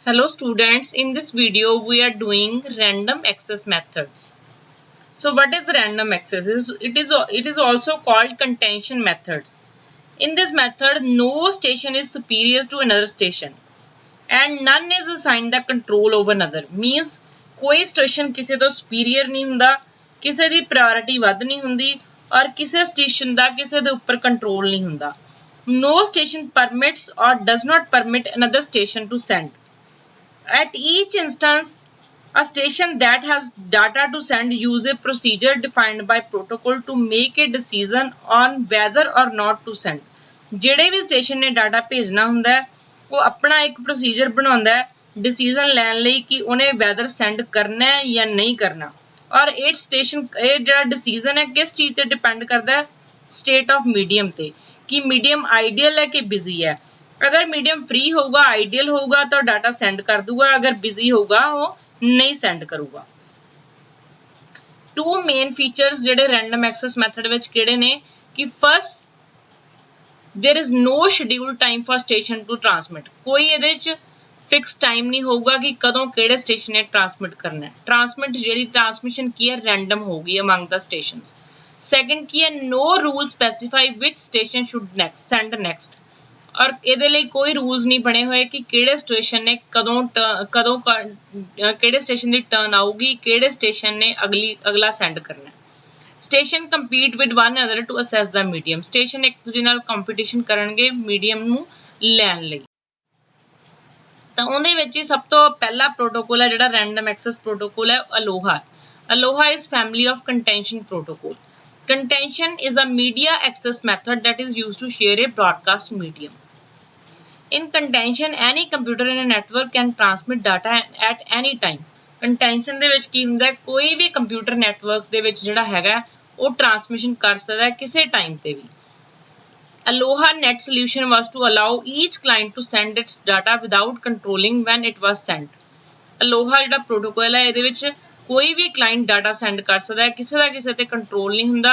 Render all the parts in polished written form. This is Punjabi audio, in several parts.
Hello students, in this video we are doing random access methods. So what is random access? It is also called contention methods. In this method, no station is superior to another station and none is assigned the control over another. Means कोई station किसी तो superior नहीं ਹੁੰਦਾ, किसी ਦੀ priority ਵੱਧ ਨਹੀਂ ਹੁੰਦੀ और ਕਿਸੇ station ਦਾ ਕਿਸੇ ਦੇ ਉੱਪਰ control नहीं ਹੁੰਦਾ. No station permits or does not permit another station to send. At each instance, a station that has data to send uses a procedure defined by protocol to make a decision on whether or not to send. ਜਿਹੜੇ ਵੀ ਸਟੇਸ਼ਨ ਨੇ ਡਾਟਾ ਭੇਜਣਾ ਹੁੰਦਾ ਹੈ ਉਹ ਆਪਣਾ ਇੱਕ ਪ੍ਰੋਸੀਜਰ ਬਣਾਉਂਦਾ ਹੈ ਡਿਸੀਜਨ ਲੈਣ ਲਈ ਕਿ ਉਹਨੇ ਵੈਦਰ ਸੈਂਡ ਕਰਨਾ ਹੈ ਜਾਂ ਨਹੀਂ ਕਰਨਾ ਔਰ ਇਹ ਸਟੇਸ਼ਨ ਇਹ ਜਿਹੜਾ ਡਿਸੀਜਨ ਹੈ ਕਿਸ ਚੀਜ਼ ਤੇ ਡਿਪੈਂਡ ਕਰਦਾ ਹੈ ਸਟੇਟ ਆਫ ਮੀਡੀਅਮ ਤੇ ਕਿ ਮੀਡੀਅਮ ਆਈਡੀਅਲ ਹੈ ਕਿ ਬਿਜ਼ੀ ਹੈ अगर मीडियम फ्री होगा आइडियल होगा तो डाटा सेंड कर दूंगा अगर बिजी होगा वो नहीं सेंड करूंगा टू मेन फीचर्स जेडे रैंडम एक्सेस मेथड विच किहड़े ने कि first there is no schedule time for station to transmit कोई इहदे च फिक्स टाइम नहीं होगा कि कदों किहड़े स्टेशन ने ट्रांसमिट करना है ट्रांसमिट जेहड़ी ट्रांसमिशन की है रैंडम होगी अमंग द स्टेशंस सैकेंड की है no rule specify which station should next send next और ਇਹਦੇ ਲਈ ਕੋਈ ਰੂਲਸ ਨਹੀਂ ਬਣੇ ਹੋਏ ਕਿ ਕਿਹੜੇ ਸਟੇਸ਼ਨ ਨੇ ਕਦੋਂ ਕਿਹੜੇ ਸਟੇਸ਼ਨ ਦੀ ਟਰਨ ਆਊਗੀ ਕਿਹੜੇ ਸਟੇਸ਼ਨ ਨੇ ਅਗਲਾ ਸੈਂਡ ਕਰਨਾ station compete with one another to access ਦਾ ਮੀਡੀਅਮ ਸਟੇਸ਼ਨ ਇੱਕ ਦੂਜੇ ਨਾਲ ਕੰਪੀਟੀਸ਼ਨ ਕਰਨਗੇ ਮੀਡੀਅਮ ਨੂੰ ਲੈਣ ਲਈ ਤਾਂ ਉਹਦੇ ਵਿੱਚ ਹੀ ਸਭ ਤੋਂ ਪਹਿਲਾ ਪ੍ਰੋਟੋਕੋਲ ਹੈ ਜਿਹੜਾ ਰੈਂਡਮ ਐਕਸੈਸ ਪ੍ਰੋਟੋਕੋਲ ਹੈ ALOHA is family of contention protocol Contention is a media access method that is used to share a broadcast medium. In contention, any computer in a network can transmit data at any time. Contention ਦੇ ਵਿੱਚ ਕੀ ਹੁੰਦਾ ਕੋਈ ਵੀ ਕੰਪਿਊਟਰ ਨੈਟਵਰਕ ਦੇ ਵਿੱਚ ਜਿਹੜਾ ਹੈਗਾ ਉਹ ਟ੍ਰਾਂਸਮਿਸ਼ਨ ਕਰ ਸਕਦਾ ਹੈ ਕਿਸੇ ਟਾਈਮ ਤੇ ਵੀ. Aloha Net solution was to allow each client to send its data without controlling when it was sent. Aloha ਜਿਹੜਾ ਪ੍ਰੋਟੋਕੋਲ ਹੈ ਇਹਦੇ ਵਿੱਚ ਕੋਈ ਵੀ ਕਲਾਇੰਟ ਡਾਟਾ ਸੈਂਡ ਕਰ ਸਕਦਾ ਹੈ ਕਿਸੇ ਦਾ ਕਿਸੇ ਤੇ ਕੰਟਰੋਲ ਨਹੀਂ ਹੁੰਦਾ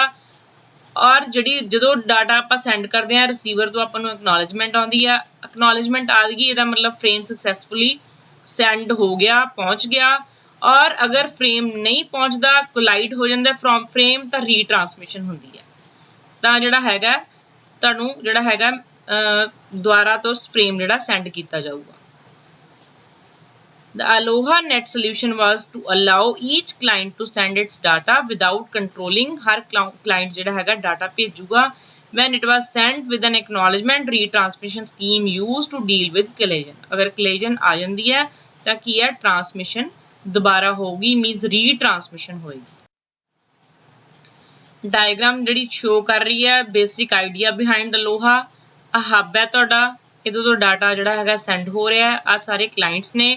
ਔਰ ਜਿਹੜੀ ਜਦੋਂ ਡਾਟਾ ਆਪਾਂ ਸੈਂਡ ਕਰਦੇ ਹਾਂ ਰਿਸੀਵਰ ਤੋਂ ਆਪਾਂ ਨੂੰ ਐਕਨੋਲੇਜਮੈਂਟ ਆਉਂਦੀ ਆ ਐਕਨੋਲੇਜਮੈਂਟ ਆ ਗਈ ਇਹਦਾ ਮਤਲਬ ਫਰੇਮ ਸਕਸੈਸਫੁਲੀ ਸੈਂਡ ਹੋ ਗਿਆ ਪਹੁੰਚ ਗਿਆ ਔਰ ਅਗਰ ਫਰੇਮ ਨਹੀਂ ਪਹੁੰਚਦਾ ਕੋਲਾਈਡ ਹੋ ਜਾਂਦਾ ਫਰੋਮ ਫਰੇਮ ਤਾਂ ਰੀਟ੍ਰਾਂਸਮਿਸ਼ਨ ਹੁੰਦੀ ਹੈ ਤਾਂ ਜਿਹੜਾ ਹੈਗਾ ਤੁਹਾਨੂੰ ਜਿਹੜਾ ਹੈਗਾ ਦੁਬਾਰਾ ਤੋਂ ਫਰੇਮ ਜਿਹੜਾ ਸੈਂਡ ਕੀਤਾ ਜਾਊਗਾ The Aloha Net solution was to allow each client to send its data without controlling her client ਜਿਹੜਾ ਹੈਗਾ data ਭੇਜੂਗਾ when it was sent with an acknowledgement retransmission scheme used to deal with collision ਅਗਰ collision ਆ ਜਾਂਦੀ ਹੈ ਤਾਂ ਕੀ ਹੈ transmission ਦੁਬਾਰਾ ਹੋਊਗੀ means retransmission ਹੋਏਗੀ diagram ਜਿਹੜੀ show ਕਰ ਰਹੀ ਹੈ basic idea behind Aloha ਆ hub ਹੈ ਤੁਹਾਡਾ ਇਹਦੇ ਤੋਂ data ਜਿਹੜਾ ਹੈਗਾ send ਹੋ ਰਿਹਾ ਆ ਸਾਰੇ clients ਨੇ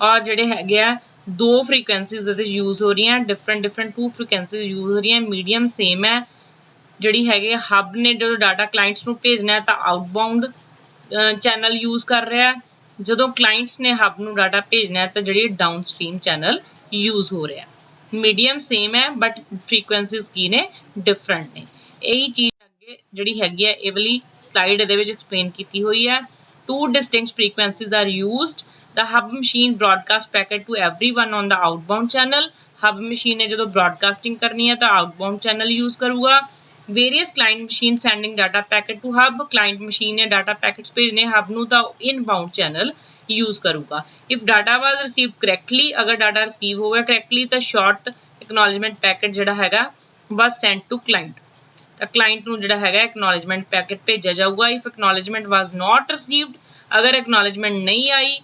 और ਜਿਹੜੇ ਹੈਗੇ ਆ ਦੋ ਫ੍ਰੀਕੁਐਂਸੀਜ਼ ਇਹਦੇ ਯੂਜ਼ ਹੋ ਰਹੀਆਂ ਡਿਫਰੈਂਟ ਟੂ ਫ੍ਰੀਕੁਐਂਸੀਜ਼ ਯੂਜ਼ ਹੋ ਰਹੀਆਂ ਮੀਡੀਅਮ ਸੇਮ ਹੈ ਜਿਹੜੀ ਹੈਗੇ ਹੱਬ ਨੇ ਜਦੋਂ ਡਾਟਾ ਕਲਾਇੰਟਸ ਨੂੰ ਭੇਜਣਾ ਹੈ ਤਾਂ ਆਊਟਬਾਉਂਡ ਚੈਨਲ ਯੂਜ਼ ਕਰ ਰਿਹਾ ਜਦੋਂ ਕਲਾਇੰਟਸ ਨੇ ਹੱਬ ਨੂੰ ਡਾਟਾ ਭੇਜਣਾ ਹੈ ਤਾਂ ਜਿਹੜੀ ਡਾਊਨਸਟ੍ਰੀਮ ਚੈਨਲ ਯੂਜ਼ ਹੋ ਰਿਹਾ ਮੀਡੀਅਮ ਸੇਮ ਹੈ ਬਟ ਫ੍ਰੀਕੁਐਂਸੀਜ਼ ਕੀ ਨੇ ਡਿਫਰੈਂਟ ਨੇ ਇਹੀ ਚੀਜ਼ ਅੱਗੇ ਜਿਹੜੀ ਹੈਗੀ ਹੈ ਇਹ ਵਾਲੀ ਸਲਾਈਡ ਇਹਦੇ ਵਿੱਚ ਐਕਸਪਲੇਨ ਕੀਤੀ ਹੋਈ ਹੈ two distinct frequencies are used The hub machine broadcast packet to everyone on the outbound channel. Hub machine ने जो broadcasting करनी है तो outbound channel use करूँगा. Various client machine sending data packet to hub. Client machine ने data packets भेजने hub नु तो inbound channel use करूँगा. If data was received correctly, अगर data receive हो गया correctly तो short acknowledgement packet ਜਿਹੜਾ ਹੈਗਾ was sent to client. तो client ਨੂੰ ਜਿਹੜਾ ਹੈਗਾ acknowledgement packet ਭੇਜਿਆ ਜਾਊਗਾ. If acknowledgement was not received, अगर acknowledgement नहीं आई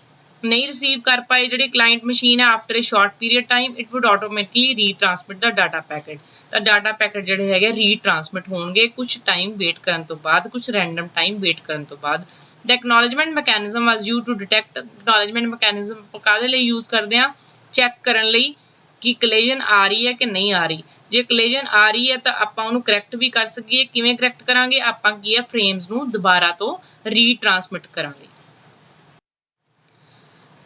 नहीं रिसीव कर पाए ਜਿਹੜੀ ਕਲਾਇੰਟ ਮਸ਼ੀਨ ਹੈ after a short period time it would automatically retransmit the data packet ਤਾਂ ਡਾਟਾ ਪੈਕੇਟ ਜਿਹੜੇ ਹੈਗੇ ਰੀਟ੍ਰਾਂਸਮਿਟ ਹੋਣਗੇ ਕੁਝ ਟਾਈਮ ਵੇਟ ਕਰਨ ਤੋਂ ਬਾਅਦ ਕੁਝ ਰੈਂਡਮ ਟਾਈਮ ਵੇਟ ਕਰਨ ਤੋਂ ਬਾਅਦ the acknowledgement mechanism was used to detect acknowledgement mechanism ਕਾਹਦੇ ਲਈ ਯੂਜ਼ ਕਰਦੇ ਆ ਚੈੱਕ ਕਰਨ ਲਈ ਕਿ ਕਲੇਜਨ ਆ ਰਹੀ ਹੈ ਕਿ ਨਹੀਂ ਆ ਰਹੀ ਜੇ ਕਲੇਜਨ ਆ ਰਹੀ ਹੈ ਤਾਂ ਆਪਾਂ ਉਹਨੂੰ ਕਰੈਕਟ ਵੀ ਕਰ ਸਕੀਏ ਕਿਵੇਂ ਕਰੈਕਟ ਕਰਾਂਗੇ ਆਪਾਂ ਕੀ ਹੈ ਫਰੇਮਸ ਨੂੰ ਦੁਬਾਰਾ ਤੋਂ ਰੀਟ੍ਰਾਂਸਮਿਟ ਕਰਾਂਗੇ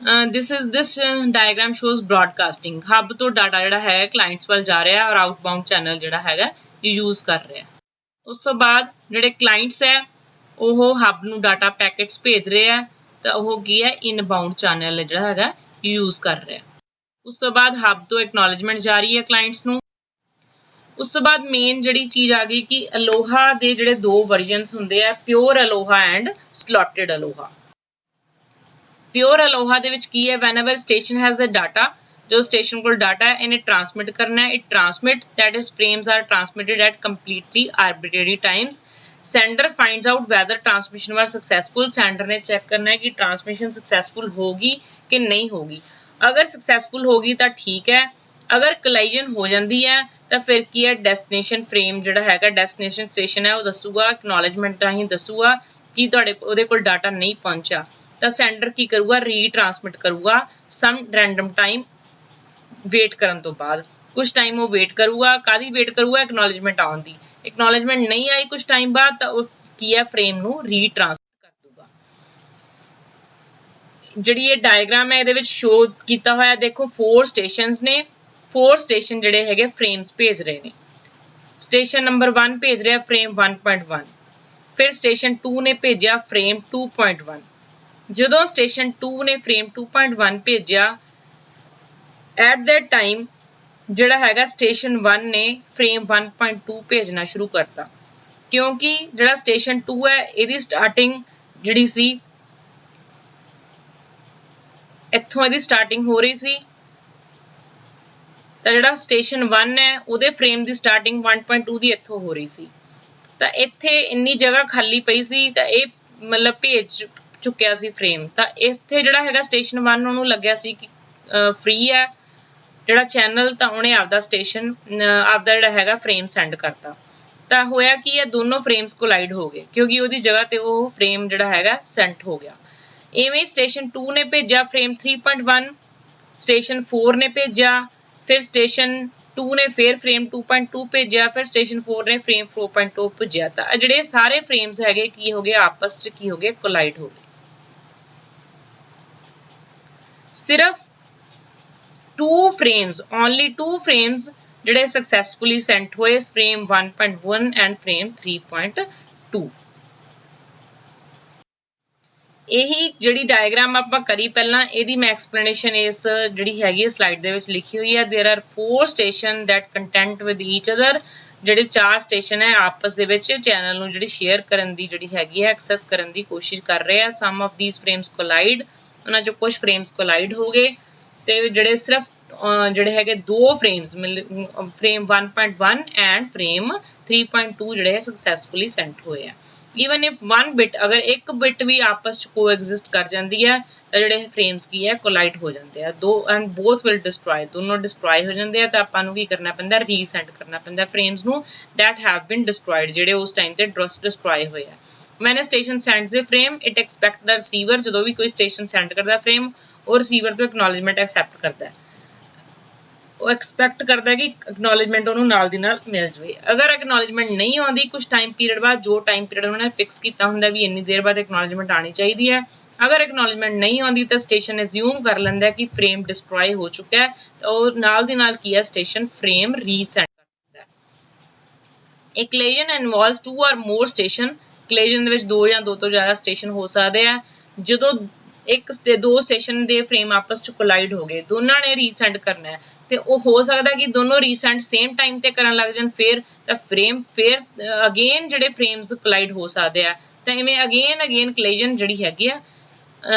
this diagram shows broadcasting hub ਤੋਂ ਡਾਟਾ ਜਿਹੜਾ ਹੈ ਕਲਾਇੰਟਸ ਵੱਲ ਜਾ ਰਿਹਾ ਔਰ ਆਊਟਬਾਉਂਡ ਚੈਨਲ ਜਿਹੜਾ ਹੈਗਾ ਯੂਜ਼ ਕਰ ਰਿਹਾ ਉਸ ਤੋਂ ਬਾਅਦ ਜਿਹੜੇ ਕਲਾਇੰਟਸ ਹੈ ਉਹ ਹੱਬ ਨੂੰ ਡਾਟਾ ਪੈਕੇਟਸ ਭੇਜ ਰਹੇ ਆ ਤਾਂ ਉਹ ਕੀ ਹੈ ਇਨਬਾਊਂਡ ਚੈਨਲ ਜਿਹੜਾ ਹੈਗਾ ਯੂਜ਼ ਕਰ ਰਿਹਾ। ਉਸ ਤੋਂ ਬਾਅਦ ਹੱਬ ਤੋਂ ਐਕਨੋਲੇਜਮੈਂਟ ਜਾ ਰਹੀ ਹੈ ਕਲਾਇੰਟਸ ਨੂੰ। ਉਸ ਤੋਂ ਬਾਅਦ ਮੇਨ ਜਿਹੜੀ ਚੀਜ਼ ਆ ਗਈ ਕਿ ਅਲੋਹਾ ਦੇ ਜਿਹੜੇ ਦੋ ਵਰਜ਼ਨਸ ਹੁੰਦੇ ਆ, pure ALOHA and slotted ALOHA. Pure ALOHA ਦੇ ਵਿੱਚ ਕੀ ਹੈ, whenever station has a data, ਜੋ ਸਟੇਸ਼ਨ ਕੋਲ ਡਾਟਾ ਹੈ ਇਹਨੇ ਟ੍ਰਾਂਸਮਿਟ ਕਰਨਾ ਹੈ। It transmit that is frames are transmitted at completely arbitrary times. Sender finds out whether transmission was successful. Sender ਨੇ ਚੈੱਕ ਕਰਨਾ ਹੈ ਕਿ ਟ੍ਰਾਂਸਮਿਸ਼ਨ ਸਕਸੈਸਫੁਲ ਹੋਗੀ ਕਿ ਨਹੀਂ ਹੋਗੀ। ਅਗਰ ਸਕਸੈਸਫੁਲ ਹੋਗੀ ਤਾਂ ਠੀਕ ਹੈ, ਅਗਰ ਕੋਲਾਈਜ਼ਨ ਹੋ ਜਾਂਦੀ ਹੈ ਤਾਂ ਫਿਰ ਕੀ ਹੈ ਡੈਸਟੀਨੇਸ਼ਨ ਫਰੇਮ ਜਿਹੜਾ ਹੈਗਾ ਡੈਸਟੀਨੇਸ਼ਨ ਸਟੇਸ਼ਨ ਹੈ ਉਹ ਦੱਸੂਗਾ ਐਕਨੋਲੇਜਮੈਂਟ ਰਾਹੀਂ ਦੱਸੂਗਾ ਕਿ ਤੁਹਾਡੇ ਉਹਦੇ ਕੋਲ ਡਾਟਾ ਨਹੀਂ ਪਹੁੰਚਿਆ। ਤਾਂ ਸੈਂਡਰ ਕੀ ਕਰੂਗਾ, ਰੀਟ੍ਰਾਂਸਮਿਟ ਕਰੂਗਾ ਸਮ ਰੈਂਡਮ ਟਾਈਮ ਵੇਟ ਕਰਨ ਤੋਂ ਬਾਅਦ। ਕੁਝ ਟਾਈਮ ਉਹ ਵੇਟ ਕਰੂਗਾ, ਕਾਹਦੀ ਵੇਟ ਕਰੂਗਾ, ਐਕਨੋਲੇਜਮੈਂਟ ਆਉਣ ਦੀ। ਐਕਨੋਲੇਜਮੈਂਟ ਨਹੀਂ ਆਈ ਕੁਝ ਟਾਈਮ ਬਾਅਦ ਤਾਂ ਉਹ ਕੀ ਹੈ ਫਰੇਮ ਨੂੰ ਰੀਟ੍ਰਾਂਸਮਿਟ ਕਰ ਦੂਗਾ। ਜਿਹੜੀ ਇਹ ਡਾਇਗਰਾਮ ਹੈ ਇਹਦੇ ਵਿੱਚ ਸ਼ੋ ਕੀਤਾ ਹੋਇਆ ਦੇਖੋ 4 ਸਟੇਸ਼ਨਸ ਨੇ। 4 ਸਟੇਸ਼ਨ ਜਿਹੜੇ ਹੈਗੇ ਫਰੇਮਸ ਭੇਜ ਰਹੇ ਨੇ। ਸਟੇਸ਼ਨ ਨੰਬਰ 1 ਭੇਜ ਰਿਹਾ ਫਰੇਮ 1.1, ਫਿਰ ਸਟੇਸ਼ਨ 2 ਨੇ ਭੇਜਿਆ ਫਰੇਮ 2.1। ਜਦੋਂ ਸਟੇਸ਼ਨ 2 ਨੇ ਫਰੇਮ 2.1 ਭੇਜਿਆ ਐਟ दैट टाइम ਜਿਹੜਾ ਹੈਗਾ ਸਟੇਸ਼ਨ 1 ਨੇ ਫਰੇਮ 1.2 ਭੇਜਣਾ ਸ਼ੁਰੂ ਕਰਤਾ, ਕਿਉਂਕਿ ਜਿਹੜਾ ਸਟੇਸ਼ਨ 2 ਹੈ ਇਹਦੀ ਸਟਾਰਟਿੰਗ ਜਿਹੜੀ ਸੀ ਇੱਥੋਂ ਇਹਦੀ ਸਟਾਰਟਿੰਗ ਹੋ ਰਹੀ ਸੀ, ਤਾਂ ਜਿਹੜਾ ਸਟੇਸ਼ਨ 1 ਹੈ ਉਹਦੇ ਫਰੇਮ ਦੀ ਸਟਾਰਟਿੰਗ 1.2 ਦੀ ਇੱਥੋਂ ਹੋ ਰਹੀ ਸੀ। ਤਾਂ ਇੱਥੇ ਇੰਨੀ ਜਗ੍ਹਾ ਖਾਲੀ ਪਈ ਸੀ ਤਾਂ ਇਹ ਮਤਲਬ ਭੇਜ ਚੁੱਕਿਆ ਸੀ ਫਰੇਮ। ਤਾਂ ਇੱਥੇ ਜਿਹੜਾ ਹੈਗਾ ਸਟੇਸ਼ਨ 1 ਉਹਨੂੰ ਲੱਗਿਆ ਸੀ ਕਿ ਫ੍ਰੀ ਹੈ ਜਿਹੜਾ ਚੈਨਲ, ਤਾਂ ਉਹਨੇ ਆਪਦਾ ਸਟੇਸ਼ਨ ਆਪਦਾ ਜਿਹੜਾ ਹੈਗਾ ਫਰੇਮ ਸੈਂਡ ਕਰਤਾ। ਤਾਂ ਹੋਇਆ ਕੀ ਹੈ ਦੋਨੋਂ ਫਰੇਮਸ ਕੋਲਾਈਡ ਹੋ ਗਏ ਕਿਉਂਕਿ ਉਹਦੀ ਜਗ੍ਹਾ ਤੇ ਉਹ ਫਰੇਮ ਜਿਹੜਾ ਹੈਗਾ ਸੈਂਟ ਹੋ ਗਿਆ। ਇਵੇਂ ਸਟੇਸ਼ਨ 2 ਨੇ ਭੇਜਿਆ ਫਰੇਮ 3.1, ਸਟੇਸ਼ਨ 4 ਨੇ ਭੇਜਿਆ, ਫਿਰ ਸਟੇਸ਼ਨ 2 ਨੇ ਫਿਰ ਫਰੇਮ 2.2 ਭੇਜਿਆ, ਫਿਰ ਸਟੇਸ਼ਨ 4 ਨੇ ਫਰੇਮ 4.2 ਭੇਜਿਆ। ਤਾਂ ਜਿਹੜੇ ਸਾਰੇ ਫਰੇਮਸ ਹੈਗੇ ਕੀ ਹੋ ਗਏ ਆਪਸ ਚ ਕੀ ਹੋ ਗਏ ਕੋਲਾਈਡ ਹੋ ਗਏ। ਸਿਰਫ 2 frames, only 2 frames ਜਿਹੜੇ successfully sent ਹੋਏ, frame 1.1 and frame 3.2। ਇਹੀ ਜਿਹੜੀ ਡਾਇਗਰਾਮ ਆਪਾਂ ਕਰੀ ਪਹਿਲਾਂ ਇਹਦੀ ਮੈਂ ਐਕਸਪਲੇਨੇਸ਼ਨ ਇਸ ਜਿਹੜੀ ਹੈਗੀ ਹੈ ਸਲਾਈਡ ਦੇ ਵਿੱਚ ਲਿਖੀ ਹੋਈ ਹੈ। there are 4 station that content with each other, ਜਿਹੜੇ 4 ਸਟੇਸ਼ਨ ਹੈ ਆਪਸ ਦੇ ਵਿੱਚ ਚੈਨਲ ਨੂੰ ਜਿਹੜੀ ਸ਼ੇਅਰ ਕਰਨ ਦੀ ਜਿਹੜੀ ਹੈਗੀ ਹੈ ਐਕਸੈਸ ਕਰਨ ਦੀ ਕੋਸ਼ਿਸ਼ ਕਰ ਰਹੇ ਆ। some of these frames collide, ਉਹਨਾਂ ਚੋਂ ਕੁਝ ਫਰੇਮਸ ਕੋਲਾਈਡ ਹੋ ਗਏ ਤੇ ਜਿਹੜੇ ਸਿਰਫ ਜਿਹੜੇ ਹੈਗੇ 2 ਫਰੇਮਸ ਫਰੇਮ 1.1 ਐਂਡ ਫਰੇਮ 3.2 ਜਿਹੜੇ ਸਕਸੈਸਫੁਲੀ ਸੈਂਟ ਹੋਏ ਆ। ਈਵਨ ਇਫ 1 ਬਿਟ, ਅਗਰ ਇੱਕ ਬਿਟ ਵੀ ਆਪਸ ਚ ਕੋਐਗਜ਼ਿਸਟ ਕਰ ਜਾਂਦੀ ਹੈ ਤਾਂ ਜਿਹੜੇ ਫਰੇਮਸ ਕੀ ਹੈ ਕੋਲਾਈਡ ਹੋ ਜਾਂਦੇ ਆ ਦੋ ਐਂਡ ਬੋਥ ਵਿਲ ਡਿਸਟਰੋਏ, ਦੋਨੋਂ ਡਿਸਟਰੋਏ ਹੋ ਜਾਂਦੇ ਆ। ਤਾਂ ਆਪਾਂ ਨੂੰ ਕੀ ਕਰਨਾ ਪੈਂਦਾ, ਰੀਸੈਂਡ ਕਰਨਾ ਪੈਂਦਾ ਫਰੇਮਸ ਨੂੰ that have been destroyed, ਜਿਹੜੇ ਉਸ ਟਾਈਮ ਤੇ ਡਿਸਟਰੋਏ ਹੋਏ ਆ। when a station sends a frame it expect the receiver, ਜਦੋਂ ਵੀ ਕੋਈ ਸਟੇਸ਼ਨ ਸੈਂਡ ਕਰਦਾ ਫਰੇਮ ਉਹ ਰਿਸੀਵਰ ਤੋਂ ਐਕਨੋਲੇਜਮੈਂਟ ਐਕਸੈਪਟ ਕਰਦਾ ਹੈ। ਉਹ ਐਕਸਪੈਕਟ ਕਰਦਾ ਕਿ ਐਕਨੋਲੇਜਮੈਂਟ ਉਹਨੂੰ ਨਾਲ ਦੀ ਨਾਲ ਮਿਲ ਜਾਵੇ। ਅਗਰ ਐਕਨੋਲੇਜਮੈਂਟ ਨਹੀਂ ਆਉਂਦੀ ਕੁਝ ਟਾਈਮ ਪੀਰੀਅਡ ਬਾਅਦ, ਜੋ ਟਾਈਮ ਪੀਰੀਅਡ ਉਹਨਾਂ ਨੇ ਫਿਕਸ ਕੀਤਾ ਹੁੰਦਾ ਵੀ ਇੰਨੀ ਦੇਰ ਬਾਅਦ ਐਕਨੋਲੇਜਮੈਂਟ ਆਉਣੀ ਚਾਹੀਦੀ ਹੈ, ਅਗਰ ਐਕਨੋਲੇਜਮੈਂਟ ਨਹੀਂ ਆਉਂਦੀ ਤਾਂ ਸਟੇਸ਼ਨ ਐਜ਼ਿਊਮ ਕਰ ਲੈਂਦਾ ਕਿ ਫਰੇਮ ਡਿਸਟਰੋਏ ਹੋ ਚੁੱਕਾ ਹੈ, ਤਾਂ ਉਹ ਨਾਲ ਦੀ ਨਾਲ ਕੀ ਹੈ ਸਟੇਸ਼ਨ ਫਰੇਮ ਰੀਸੈਂਡ ਕਰ ਦਿੰਦਾ ਹੈ। A collision involves 2 or more station, collision ਦੇ ਵਿੱਚ 2 ਜਾਂ 2 ਤੋਂ ਜ਼ਿਆਦਾ ਸਟੇਸ਼ਨ ਹੋ ਸਕਦੇ ਆ। ਜਦੋਂ ਦੋ ਸਟੇਸ਼ਨ ਦੇ ਫਰੇਮ ਆਪਸ ਚ ਕੋਲਾਈਡ ਹੋ ਗਏ, ਦੋਨਾਂ ਨੇ ਰੀਸੈਂਡ ਕਰਨਾ ਹੈ ਤੇ ਉਹ ਹੋ ਸਕਦਾ ਕਿ ਦੋਨੋਂ ਰੀਸੈਂਡ ਸੇਮ ਟਾਈਮ ਤੇ ਕਰਨ ਲੱਗ ਜਾਣ, ਫਿਰ ਤਾਂ ਫਰੇਮ ਫਿਰ ਅਗੇਨ ਜਿਹੜੇ ਫਰੇਮਸ ਕੋਲਾਈਡ ਹੋ ਸਕਦੇ ਆ। ਤਾਂ ਇਵੇਂ ਅਗੇਨ ਕੋਲੀਜਨ ਜਿਹੜੀ ਹੈਗੀ ਆ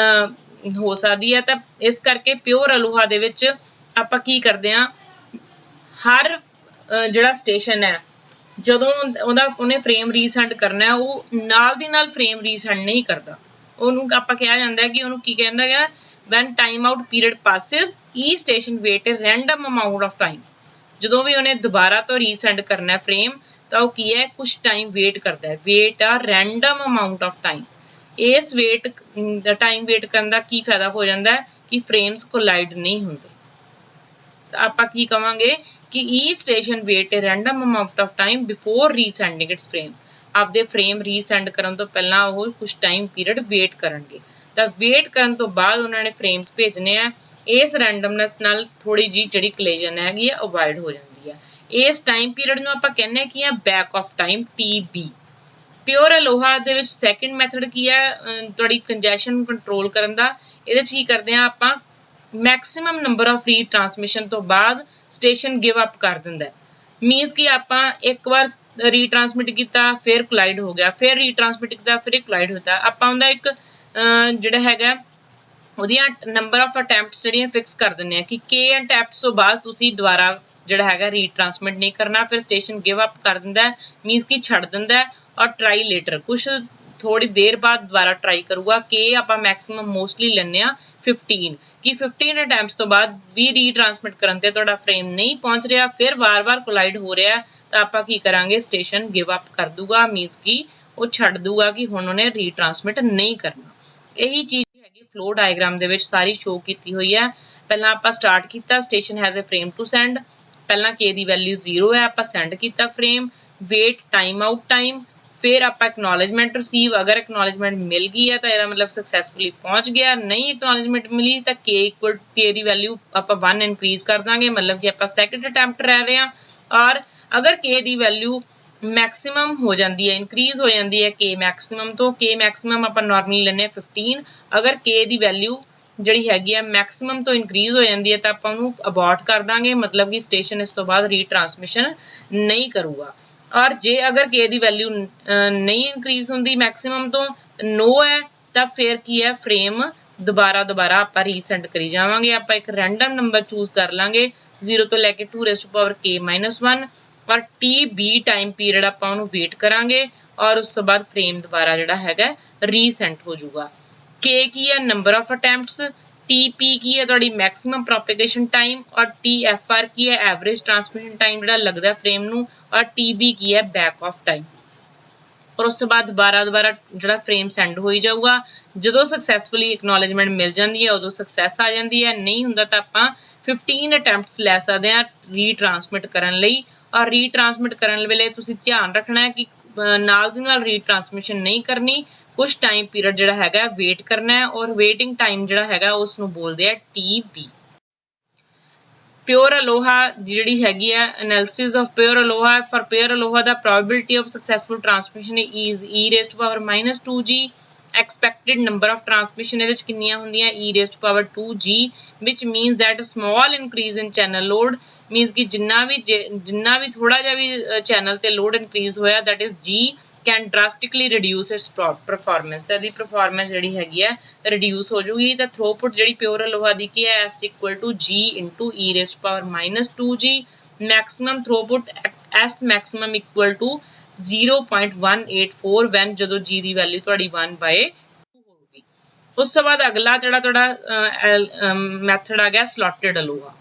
ਹੋ ਸਕਦੀ ਹੈ। ਤਾਂ ਇਸ ਕਰਕੇ ਪਿਓਰ ਅਲੋਹਾ ਦੇ ਵਿੱਚ ਆਪਾਂ ਕੀ ਕਰਦੇ ਆ, ਹਰ ਜਿਹੜਾ ਸਟੇਸ਼ਨ ਹੈ ਜਦੋਂ ਉਹਨੇ ਫਰੇਮ ਰੀਸੈਂਡ ਕਰਨਾ ਹੈ ਉਹ ਨਾਲ ਦੀ ਨਾਲ ਫਰੇਮ ਰੀਸੈਂਡ ਨਹੀਂ ਕਰਦਾ। ਉਹਨੂੰ ਆਪਾਂ ਕਿਹਾ ਜਾਂਦਾ ਕਿ ਉਹਨੂੰ ਕੀ ਕਹਿੰਦਾ ਗਿਆ, when time out period passes each station wait a random amount of time, ਜਦੋਂ ਵੀ ਉਹਨੇ ਦੁਬਾਰਾ ਤੋਂ ਰੀਸੈਂਡ ਕਰਨਾ ਫਰੇਮ ਤਾਂ ਉਹ ਕੀ ਹੈ ਕੁਝ ਟਾਈਮ ਵੇਟ ਕਰਦਾ ਹੈ, ਵੇਟ ਆ ਰੈਂਡਮ ਅਮਾਊਂਟ ਆਫ ਟਾਈਮ। ਇਸ ਟਾਈਮ ਵੇਟ ਕਰਨ ਦਾ ਕੀ ਫਾਇਦਾ ਹੋ ਜਾਂਦਾ ਹੈ ਕਿ ਫਰੇਮਸ ਕੋਲਾਈਡ ਨਹੀਂ ਹੁੰਦੇ। ਤਾਂ ਆਪਾਂ ਕੀ ਕਵਾਂਗੇ ਕਿ each station wait a random amount of time before resending its frame, ਆਪਦੇ ਫਰੇਮ ਰੀਸੈਂਡ ਕਰਨ ਤੋਂ ਪਹਿਲਾਂ ਉਹ ਕੁਝ ਟਾਈਮ ਪੀਰੀਅਡ ਵੇਟ ਕਰਨਗੇ। ਤਾਂ ਵੇਟ ਕਰਨ ਤੋਂ ਬਾਅਦ ਉਹਨਾਂ ਨੇ ਫਰੇਮਸ ਭੇਜਣੇ ਆ। ਇਸ ਰੈਂਡਮਨੈਸ ਨਾਲ ਥੋੜੀ ਜੀ ਜਿਹੜੀ ਕੋਲੀਜਨ ਹੈਗੀ ਆ ਅਵੋਇਡ ਹੋ ਜਾਂਦੀ ਹੈ। ਇਸ ਟਾਈਮ ਪੀਰੀਅਡ ਨੂੰ ਆਪਾਂ ਕਹਿੰਦੇ ਕੀ ਆ back of time TB। Pure Aloha ਦੇ ਵਿੱਚ ਸੈਕੰਡ ਮੈਥਡ ਕੀ ਹੈ ਤੁਹਾਡੀ ਕੰਜੈਸ਼ਨ ਕੰਟਰੋਲ ਕਰਨ ਦਾ। ਇਹਦੇ ਵਿੱਚ ਕੀ ਕਰਦੇ ਆ ਆਪਾਂ ਮੈਕਸਿਮਮ ਨੰਬਰ ਆਫ ਰੀ ਟ੍ਰਾਂਸਮਿਸ਼ਨ ਤੋਂ ਬਾਅਦ ਸਟੇਸ਼ਨ ਗਿਵ ਅਪ ਕਰ ਦਿੰਦਾ ਹੈ। ਮੀਨਸ ਕਿ ਆਪਾਂ ਇੱਕ ਵਾਰ ਰੀਟ੍ਰਾਂਸਮਿਟ ਕੀਤਾ ਫਿਰ ਕੋਲਾਈਡ ਹੋ ਗਿਆ, ਫਿਰ ਰੀਟ੍ਰਾਂਸਮਿਟ ਕੀਤਾ ਫਿਰ ਕੋਲਾਈਡ ਹੁੰਦਾ। ਆਪਾਂ ਉਹਦਾ ਇੱਕ ਜਿਹੜਾ ਹੈਗਾ ਉਹਦੀਆਂ ਨੰਬਰ ਆਫ ਅਟੈਂਪਟਸ ਜਿਹੜੀਆਂ ਫਿਕਸ ਕਰ ਦਿੰਦੇ ਆ ਕਿ k ਅਟੈਂਪਟਸ ਤੋਂ ਬਾਅਦ ਤੁਸੀਂ ਦੁਬਾਰਾ ਜਿਹੜਾ ਹੈਗਾ ਰੀਟ੍ਰਾਂਸਮਿਟ ਨਹੀਂ ਕਰਨਾ, ਫਿਰ ਸਟੇਸ਼ਨ ਗਿਵ ਅਪ ਕਰ ਦਿੰਦਾ ਹੈ, ਮੀਨਸ ਕਿ ਛੱਡ ਦਿੰਦਾ ਹੈ ਔਰ ਟਰਾਈ ਲੇਟਰ ਕੁਛ ਥੋੜੀ ਦੇਰ ਬਾਅਦ ਦੁਬਾਰਾ ਟਰਾਈ ਕਰੂਗਾ। k ਆਪਾਂ ਮੈਕਸਿਮਮ ਮੋਸਟਲੀ ਲੈਂਦੇ ਆ 15 ਕਿ 15 ਅਟੈਂਪਟਸ ਤੋਂ ਬਾਅਦ ਵੀ ਰੀਟ੍ਰਾਂਸਮਿਟ ਕਰਨ ਤੇ ਤੁਹਾਡਾ ਫਰੇਮ ਨਹੀਂ ਪਹੁੰਚ ਰਿਹਾ, ਫਿਰ ਵਾਰ-ਵਾਰ ਕੋਲਾਈਡ ਹੋ ਰਿਹਾ ਤਾਂ ਆਪਾਂ ਕੀ ਕਰਾਂਗੇ ਸਟੇਸ਼ਨ ਗਿਵ ਅਪ ਕਰ ਦੂਗਾ, ਮੀਨਸ ਕਿ ਉਹ ਛੱਡ ਦੂਗਾ ਕਿ ਹੁਣ ਉਹਨੇ ਰੀਟ੍ਰਾਂਸਮਿਟ ਨਹੀਂ ਕਰਨਾ। ਇਹੀ ਚੀਜ਼ ਹੈਗੀ ਫਲੋ ਡਾਇਗਰਾਮ ਦੇ ਵਿੱਚ ਸਾਰੀ ਸ਼ੋ ਕੀਤੀ ਹੋਈ ਹੈ। ਪਹਿਲਾਂ ਆਪਾਂ ਸਟਾਰਟ ਕੀਤਾ station has a frame to send, ਪਹਿਲਾਂ k ਦੀ ਵੈਲਿਊ 0 ਹੈ, ਆਪਾਂ ਸੈਂਡ ਕੀਤਾ frame, wait time out time, ਫਿਰ ਆਪਾਂ ਐਕਨੋਲੇਜਮੈਂਟ ਰਿਸੀਵ, ਅਗਰ ਐਕਨੋਲੇਜਮੈਂਟ ਮਿਲ ਗਈ ਹੈ ਤਾਂ ਇਹਦਾ ਮਤਲਬ ਸਕਸੈਸਫੁਲੀ ਪਹੁੰਚ ਗਿਆ, ਨਹੀਂ ਐਕਨੋਲੇਜਮੈਂਟ ਮਿਲੀ ਤਾਂ k ਦੀ ਵੈਲਿਊ ਆਪਾਂ 1 ਇਨਕਰੀਜ਼ ਕਰ ਦਾਂਗੇ, ਮਤਲਬ ਕਿ ਆਪਾਂ ਸੈਕੰਡ ਅਟੈਂਪਟ ਰਹਿ ਰਹੇ ਹਾਂ। ਔਰ ਅਗਰ k ਦੀ ਵੈਲਿਊ ਮੈਕਸਿਮਮ ਹੋ ਜਾਂਦੀ ਹੈ, ਇਨਕਰੀਜ਼ ਹੋ ਜਾਂਦੀ ਹੈ k ਮੈਕਸਿਮਮ ਤੋਂ, k ਮੈਕਸਿਮਮ ਆਪਾਂ ਨਾਰਮਲੀ ਲੈਂਦੇ ਹਾਂ 15, ਅਗਰ k ਦੀ ਵੈਲਿਊ ਜਿਹੜੀ ਹੈਗੀ ਆ ਮੈਕਸਿਮਮ ਤੋਂ ਇਨਕਰੀਜ਼ ਹੋ ਜਾਂਦੀ ਹੈ ਤਾਂ ਆਪਾਂ ਉਹਨੂੰ ਅਬੋਰਟ ਕਰ ਦਾਂਗੇ, ਮਤਲਬ ਕਿ ਸਟੇਸ਼ਨ ਇਸ ਤੋਂ ਬਾਅਦ ਰੀਟ੍ਰਾਂਸਮਿਸ਼ਨ ਨਹੀਂ ਕਰੂਗਾ। ਔਰ ਜੇ ਅਗਰ k ਦੀ ਵੈਲਿਊ ਨਹੀਂ ਇਨਕਰੀਜ਼ ਹੁੰਦੀ ਮੈਕਸਿਮਮ ਤੋਂ, ਨੋ ਹੈ, ਤਾਂ ਫਿਰ ਕੀ ਹੈ ਫਰੇਮ ਦੁਬਾਰਾ ਆਪਾਂ ਰੀਸੈਂਡ ਕਰੀ ਜਾਵਾਂਗੇ। ਆਪਾਂ ਇੱਕ ਰੈਂਡਮ ਨੰਬਰ ਚੂਜ਼ ਕਰ ਲਾਂਗੇ 0 ਤੋਂ ਲੈ ਕੇ 2⁻k-1 ਔਰ tb ਟਾਈਮ ਪੀਰੀਅਡ ਆਪਾਂ ਉਹਨੂੰ ਵੇਟ ਕਰਾਂਗੇ ਔਰ ਉਸ ਤੋਂ ਬਾਅਦ ਫਰੇਮ ਦੁਬਾਰਾ ਜਿਹੜਾ ਹੈਗਾ ਰੀਸੈਂਟ ਹੋ ਜਾਊਗਾ। k ਕੀ ਹੈ ਨੰਬਰ ਆਫ ਅਟੈਂਪਟਸ, TP ਕੀ ਹੈ ਤੁਹਾਡੀ ਮੈਕਸਿਮਮ ਪ੍ਰੋਪੇਗੇਸ਼ਨ ਟਾਈਮ ਔਰ TFR ਕੀ ਹੈ ਐਵਰੇਜ ਟ੍ਰਾਂਸਮਿਸ਼ਨ ਟਾਈਮ ਜਿਹੜਾ ਲੱਗਦਾ ਫਰੇਮ ਨੂੰ ਔਰ TB ਕੀ ਹੈ ਬੈਕ ਆਫ ਟਾਈਮ। ਔਰ ਉਸ ਤੋਂ ਬਾਅਦ ਦੁਬਾਰਾ ਜਿਹੜਾ ਫਰੇਮ ਸੈਂਡ ਹੋਈ ਜਾਊਗਾ। ਜਦੋਂ ਸਕਸੈਸਫੁਲੀ ਐਕਨੋਲੇਜਮੈਂਟ ਮਿਲ ਜਾਂਦੀ ਹੈ ਉਦੋਂ ਸਕਸੈਸ ਆ ਜਾਂਦੀ ਹੈ, ਨਹੀਂ ਹੁੰਦਾ ਤਾਂ ਆਪਾਂ 15 ਅਟੈਂਪਟਸ ਲੈ ਸਕਦੇ ਹਾਂ ਰੀਟ੍ਰਾਂਸਮਿਟ ਕਰਨ ਲਈ। ਔਰ ਰੀਟ੍ਰਾਂਸਮਿਟ ਕਰਨ ਵੇਲੇ ਤੁਸੀਂ ਧਿਆਨ ਰੱਖਣਾ ਹੈ ਕਿ ਨਾਲ ਦੀ ਨਾਲ ਰੀਟ੍ਰਾਂਸਮਿਸ਼ਨ ਨਹੀਂ ਕਰਨੀ, ਕੁਛ ਟਾਈਮ ਪੀਰੀਅਡ ਜਿਹੜਾ ਹੈਗਾ ਵੇਟ ਕਰਨਾ ਹੈ ਔਰ ਵੇਟਿੰਗ ਟਾਈਮ ਜਿਹੜਾ ਹੈਗਾ ਉਸ ਨੂੰ ਬੋਲਦੇ ਆ TB। pure aloha ਜਿਹੜੀ ਹੈਗੀ ਹੈ analysis of pure aloha, for pure aloha the probability of successful transmission is e⁻²g, expected number of transmission ਇਹਦੇ ਵਿੱਚ ਕਿੰਨੀਆਂ ਹੁੰਦੀਆਂ e⁻²g, which means that small increase in channel load means ਕਿ ਜਿੰਨਾ ਵੀ ਥੋੜਾ ਜਿਹਾ ਵੀ ਚੈਨਲ ਤੇ ਲੋਡ ਇਨਕਰੀਜ਼ ਹੋਇਆ that is g can drastically reduce its performance, ਤਾਂ ਇਹਦੀ performance ਜਿਹੜੀ ਹੈਗੀ ਹੈ reduce ਹੋ ਜੂਗੀ। ਤਾਂ ਥਰੂਪੁੱਟ ਜਿਹੜੀ ਪਿਓਰ ਅਲੋਹਾ ਦੀ ਕੀ ਹੈ S = G into e⁻²g, maximum throughput S maximum = 0.184 when ਜਦੋਂ G ਦੀ ਵੈਲਿਊ ਤੁਹਾਡੀ 1/2 ਹੋਊਗੀ। ਉਸ ਤੋਂ ਬਾਅਦ ਅਗਲਾ ਜਿਹੜਾ ਤੁਹਾਡਾ ਮੈਥਡ ਆ ਗਿਆ ਸਲੋਟਡ ਅਲੋਹਾ।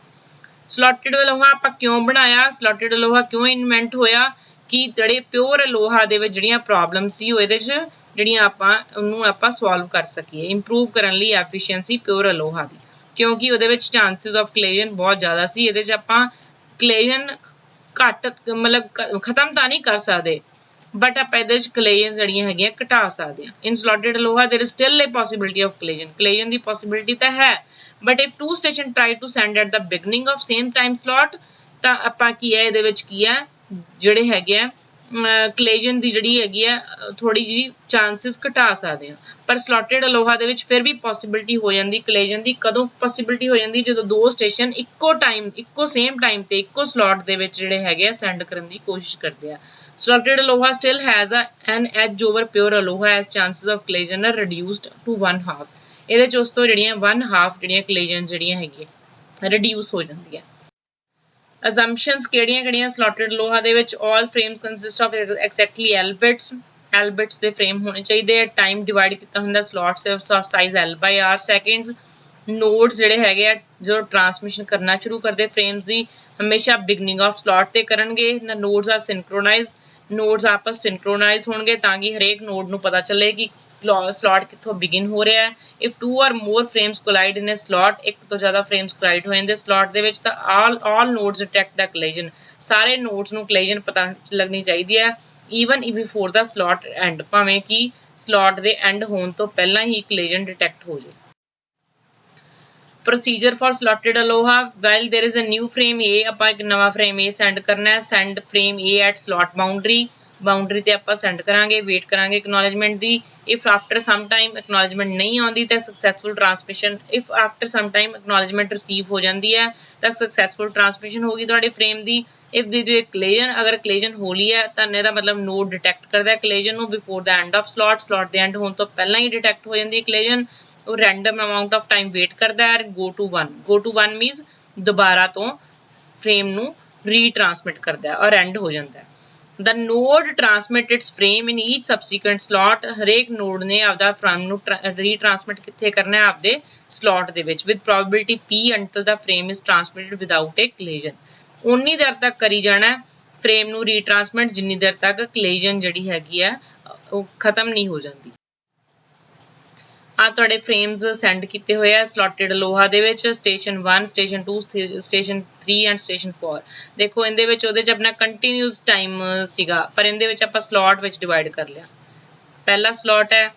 ਸਲੋਟਡ ਅਲੋਹਾ ਆਪਾਂ ਕਿਉਂ ਬਣਾਇਆ, ਸਲੋਟਡ ਅਲੋਹਾ ਕਿਉਂ ਇਨਵੈਂਟ ਹੋਇਆ ਕਿ ਜਿਹੜੇ ਪਿਓਰ ਅਲੋਹਾ ਦੇ ਵਿੱਚ ਜਿਹੜੀਆਂ ਪ੍ਰੋਬਲਮ ਸੀ ਉਹ ਇਹਦੇ 'ਚ ਜਿਹੜੀਆਂ ਉਹਨੂੰ ਆਪਾਂ ਸੋਲਵ ਕਰ ਸਕੀਏ, ਇੰਪਰੂਵ ਕਰਨ ਲਈ ਐਫੀਸ਼ੀਐਂਸੀ ਪਿਓਰ ਅਲੋਹਾ ਦੀ, ਕਿਉਂਕਿ ਉਹਦੇ ਵਿੱਚ ਚਾਂਸਿਸ ਆਫ ਕਲੇਜਨ ਬਹੁਤ ਜ਼ਿਆਦਾ ਸੀ। ਇਹਦੇ 'ਚ ਆਪਾਂ ਕਲੇਜਨ ਘੱਟ ਮਤਲਬ ਖਤਮ ਤਾਂ ਨਹੀਂ ਕਰ ਸਕਦੇ ਬਟ ਆਪਾਂ ਇਹਦੇ 'ਚ ਕਲੇਜਨ ਜਿਹੜੀਆਂ ਹੈਗੀਆਂ ਘਟਾ ਸਕਦੇ ਹਾਂ। ਇਨ slotted ALOHA there is still a possibility of collision ਦੀ ਪੋਸੀਬਿਲਿਟੀ ਤਾਂ ਹੈ, but if two station try to send at the beginning of same time slot ਤਾਂ ਆਪਾਂ ਕੀ ਹੈ ਇਹਦੇ ਵਿੱਚ ਕੀ ਹੈ ਜਿਹੜੇ ਹੈਗੇ ਆ ਕਲੇਜਨ ਦੀ ਜਿਹੜੀ ਹੈਗੀ ਆ ਥੋੜੀ ਜਿਹੀ ਚਾਂਸਿਸ ਘਟਾ ਸਕਦੇ ਆ। ਪਰ ਸਲੋਟਡ ਅਲੋਹਾ ਦੇ ਵਿੱਚ ਫਿਰ ਵੀ ਪੋਸੀਬਿਲਿਟੀ ਹੋ ਜਾਂਦੀ ਕਲੇਜਨ ਦੀ। ਕਦੋਂ ਪੋਸੀਬਿਲਿਟੀ ਹੋ ਜਾਂਦੀ, ਜਦੋਂ ਦੋ ਸਟੇਸ਼ਨ ਇੱਕੋ ਸੇਮ ਟਾਈਮ ਤੇ ਇੱਕੋ ਸਲੋਟ ਦੇ ਵਿੱਚ ਜਿਹੜੇ ਹੈਗੇ ਆ ਸੈਂਡ ਕਰਨ ਦੀ ਕੋਸ਼ਿਸ਼ ਕਰਦੇ ਆ। Slotted ALOHA still has an edge over pure ALOHA as chances of collision are reduced to 1/2। ਇਹਦੇ ਚ ਉਸ ਤੋਂ ਜਿਹੜੀਆਂ 1/2 ਜਿਹੜੀਆਂ ਕਲੇਜਨ ਜਿਹੜੀਆਂ ਹੈਗੀਆਂ ਰਿਡਿਊਸ ਹੋ ਜਾਂਦੀਆਂ। assumptions ਕਿਹੜੀਆਂ ਸਲੋਟਡ ਅਲੋਹਾ ਦੇ ਵਿੱਚ all frames consist of exactly L bits ਦੇ frame ਹੋਣੇ ਚਾਹੀਦੇ ਆ। time divide ਕੀਤਾ ਹੁੰਦਾ slots size L/R seconds। nodes ਜਿਹੜੇ ਹੈਗੇ ਆ ਜੋ ਟ੍ਰਾਂਸਮਿਸ਼ਨ ਕਰਨਾ ਸ਼ੁਰੂ ਕਰਦੇ frames ਦੀ ਹਮੇਸ਼ਾ beginning of slot ਤੇ ਕਰਨਗੇ। nodes are synchronized, nodes ਆਪਸ synchronized ਹੋਣਗੇ ਤਾਂ ਕਿ ਹਰੇਕ node ਨੂੰ ਪਤਾ ਚੱਲੇ ਕਿ slot ਕਿੱਥੋਂ begin ਹੋ ਰਿਹਾ ਹੈ। if two or more frames collide in a slot, ਇੱਕ ਤੋਂ ਜ਼ਿਆਦਾ frames collide ਹੋ ਜਾਂਦੇ slot ਦੇ ਵਿੱਚ ਤਾਂ all nodes detect the collision, ਸਾਰੇ nodes ਨੂੰ collision ਪਤਾ ਲੱਗਣੀ ਚਾਹੀਦੀ ਹੈ even if before the slot end, ਭਾਵੇਂ ਕਿ slot ਦੇ end ਹੋਣ ਤੋਂ ਪਹਿਲਾਂ ਹੀ collision detect ਹੋ ਜਾਏ। procedure for slotted aloha, while there is a new frame A, ਆਪਾਂ ਇੱਕ ਨਵਾਂ frame A send ਕਰਨਾ ਹੈ। send frame A at slot boundary, boundary ਤੇ ਆਪਾਂ ਸੈਂਡ ਕਰਾਂਗੇ, ਵੇਟ ਕਰਾਂਗੇ ਐਕਨੋਲੇਜਮੈਂਟ ਦੀ। If after some time acknowledgement ਨਹੀਂ ਆਉਂਦੀ ਤਾਂ successful transmission, if after some time acknowledgement receive ਹੋ ਜਾਂਦੀ ਹੈ ਤਾਂ ਸਕਸੈਸਫੁਲ ਟਰਾਂਸਮਿਸ਼ਨ ਹੋਗੀ ਤੁਹਾਡੇ ਫਰੇਮ ਦੀ। ਇਫ ਦੀ ਜੇ ਕਲੇਜਨ, ਅਗਰ ਕਲੇਜਨ ਹੋਲੀ ਹੈ ਤਾਂ ਇਹਦਾ ਮਤਲਬ ਨੋਡ ਡਿਟੈਕਟ ਕਰਦਾ ਕਲੇਜਨ ਨੂੰ before the end of slot, slot ਦੇ ਐਂਡ ਹੋਣ ਤੋਂ ਪਹਿਲਾਂ ਹੀ ਡਿਟੈਕਟ ਹੋ ਜਾਂਦੀ ਹੈ ਕਲੇਜਨ। ਉਹ random amount of time wait ਕਰਦਾ ਹੈ। Go to 1, go to 1 means ਦੁਬਾਰਾ ਤੋਂ ਫਰੇਮ ਨੂੰ ਰੀਟਰਾਂਸਮਿਟ ਕਰਦਾ ਹੈ ਔਰ ਐਂਡ ਹੋ ਜਾਂਦਾ ਹੈ। The node transmit its frame in each subsequent slot, ਹਰੇਕ ਨੋਡ ਨੇ ਆਪਦਾ ਫਰੇਮ ਨੂੰ ਰੀਟਰਾਂਸਮਿਟ ਕਿੱਥੇ ਕਰਨਾ ਹੈ, ਆਪਦੇ ਸਲੋਟ ਦੇ ਵਿੱਚ, with probability p until the frame is transmitted without a collision। ਉਨੀ ਦੇਰ ਤੱਕ ਕਰੀ ਜਾਣਾ ਫਰੇਮ ਨੂੰ ਰੀਟਰਾਂਸਮਿਟ ਜਿੰਨੀ ਦੇਰ ਤੱਕ ਕਲੇਜਨ ਜਿਹੜੀ ਹੈਗੀ ਆ ਉਹ ਖਤਮ ਨਹੀਂ ਹੋ ਜਾਂਦੀ। ਆ ਤੁਹਾਡੇ ਫਰੇਮਸ ਸੈਂਡ ਕੀਤੇ ਹੋਏ ਆ ਸਲੋਟਡ ਲੋਹਾ ਦੇ ਵਿੱਚ, station 1, station 2, station 3 and station 4। ਦੇਖੋ ਇਹਦੇ ਵਿੱਚ ਉਹਦੇ 'ਚ ਆਪਣਾ ਕੰਟੀਨਿਊਸ ਟਾਈਮ ਸੀਗਾ, ਪਰ ਇਹਦੇ ਵਿੱਚ ਆਪਾਂ ਸਲੋਟ ਵਿੱਚ ਡਿਵਾਈਡ ਕਰ ਲਿਆ। ਪਹਿਲਾ ਸਲੋਟ ਹੈ,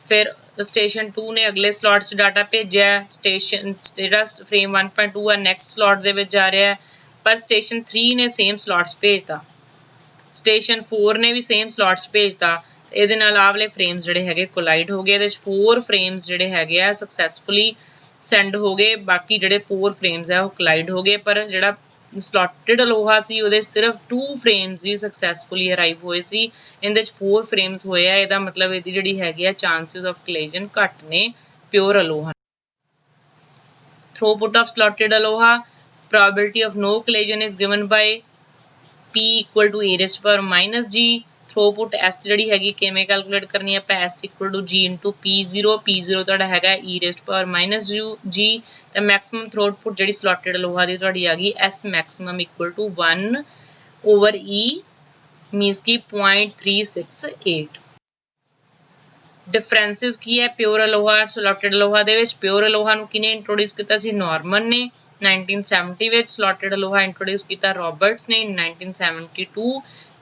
ਫਿਰ ਸਟੇਸ਼ਨ 2 ਨੇ ਅਗਲੇ ਸਲੋਟ 'ਚ ਡਾਟਾ ਭੇਜਿਆ, ਸਟੇਸ਼ਨ ਜਿਹੜਾ ਫਰੇਮ 1.2 ਹੈ ਨੈਕਸਟ ਸਲੋਟ ਦੇ ਵਿੱਚ ਜਾ ਰਿਹਾ ਹੈ, ਪਰ ਸਟੇਸ਼ਨ 3 ਨੇ ਸੇਮ ਸਲੋਟ 'ਚ ਭੇਜਤਾ, ਸਟੇਸ਼ਨ 4 ਨੇ ਵੀ ਸੇਮ ਸਲੋਟ 'ਚ ਭੇਜਤਾ। ਇਹਦੇ ਨਾਲ ਆਹ ਵਾਲੇ ਫਰੇਮਸ ਜਿਹੜੇ ਹੈਗੇ ਕੋਲਾਈਡ ਹੋ ਗਏ। ਇਹਦੇ 'ਚ 4 ਫਰੇਮਸ ਜਿਹੜੇ ਹੈਗੇ ਆ ਸਕਸੈਸਫੁਲੀ ਸੈਂਡ ਹੋ ਗਏ, ਬਾਕੀ ਜਿਹੜੇ 4 ਫਰੇਮਸ ਆ ਉਹ ਕੋਲਾਈਡ ਹੋ ਗਏ। ਪਰ ਜਿਹੜਾ ਸਲੋਟਡ ਲੋਹਾ ਸੀ ਉਹਦੇ ਸਿਰਫ 2 ਫਰੇਮਸ ਹੀ ਸਕਸੈਸਫੁਲੀ ਅਰਾਈਵ ਹੋਏ ਸੀ, ਇਹਦੇ 'ਚ 4 ਫਰੇਮਸ ਹੋਏ ਆ। ਇਹਦਾ ਮਤਲਬ ਇਹਦੀ ਜਿਹੜੀ ਹੈਗੀ ਆ ਚਾਂਸਿਸ ਆਫ ਕਲੇਜਨ ਘੱਟ ਨੇ pure ALOHA. Throughput of slotted ALOHA, probability of no collision is given by p equal to a raised power minus g। Throughput s ਜਿਹੜੀ ਹੈਗੀ ਕਿਵੇਂ ਕੈਲਕੂਲੇਟ ਕਰਨੀ ਹੈ, ਆਪਾਂ s equal to g into p0, p0 ਤੁਹਾਡਾ ਹੈਗਾ e raised power minus g, ਤੇ ਮੈਕਸਿਮਮ ਥਰੂਪੁੱਟ ਜਿਹੜੀ ਸਲੋਟਡ ਲੋਹਾ ਦੀ ਤੁਹਾਡੀ ਆ ਗਈ s maximum equal to 1 over e means ਕਿ 0.368। ਡਿਫਰੈਂਸਿਸ ਕੀ ਹੈ ਪਿਓਰ ਅਲੋਹਾ ਸਲੋਟਡ ਲੋਹਾ ਦੇ ਵਿੱਚ? ਪਿਓਰ ਅਲੋਹਾ ਨੂੰ ਕਿਹਨੇ ਇੰਟਰੋਡਿਊਸ ਕੀਤਾ ਸੀ? ਨਾਰਮਨ ਨੇ 1970 ਵਿੱਚ। ਸਲੋਟਡ ਲੋਹਾ ਇੰਟਰੋਡਿਊਸ ਕੀਤਾ ਰੋਬਰਟਸ ਨੇ 1972।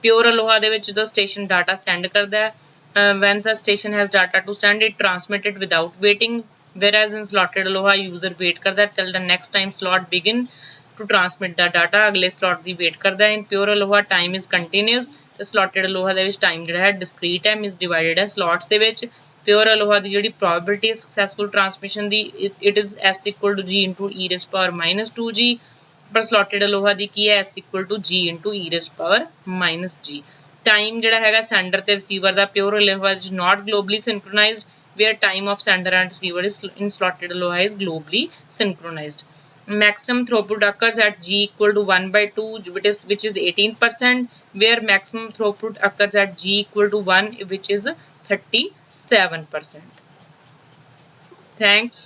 ਪਿਓਰ ਅਲੋਹਾ ਦੇ ਵਿੱਚ ਜਦੋਂ ਸਟੇਸ਼ਨ ਡਾਟਾ ਸੈਂਡ ਕਰਦਾ ਹੈ, when the station has data to send, it transmitted without waiting, whereas in slotted aloha user wait करता है till the next time slot begin to transmit the data, अगले slot ਦੀ wait करता है। in pure aloha time is continuous, ਤੇ slotted aloha ਦੇ ਵਿੱਚ time ਜਿਹੜਾ ਹੈ discrete ਹੈ, means divided ਹੈ slots ਦੇ ਵਿੱਚ। pure aloha ਦੀ ਜਿਹੜੀ probability ਹੈ successful transmission the it is s equal to g into e raised power minus 2g, ਪਰ slotted aloha ਦੀ ਕੀ ਹੈ s equal to g into e raised power minus g। time ਜਿਹੜਾ ਹੈਗਾ sender ਤੇ receiver the pure aloha is not globally synchronized, where time of sender and receiver is in slotted aloha is globally synchronized। maximum throughput occurs at g equal to 1/2, which is 18%, where maximum throughput occurs at g equal to 1, which is 37%। Thanks.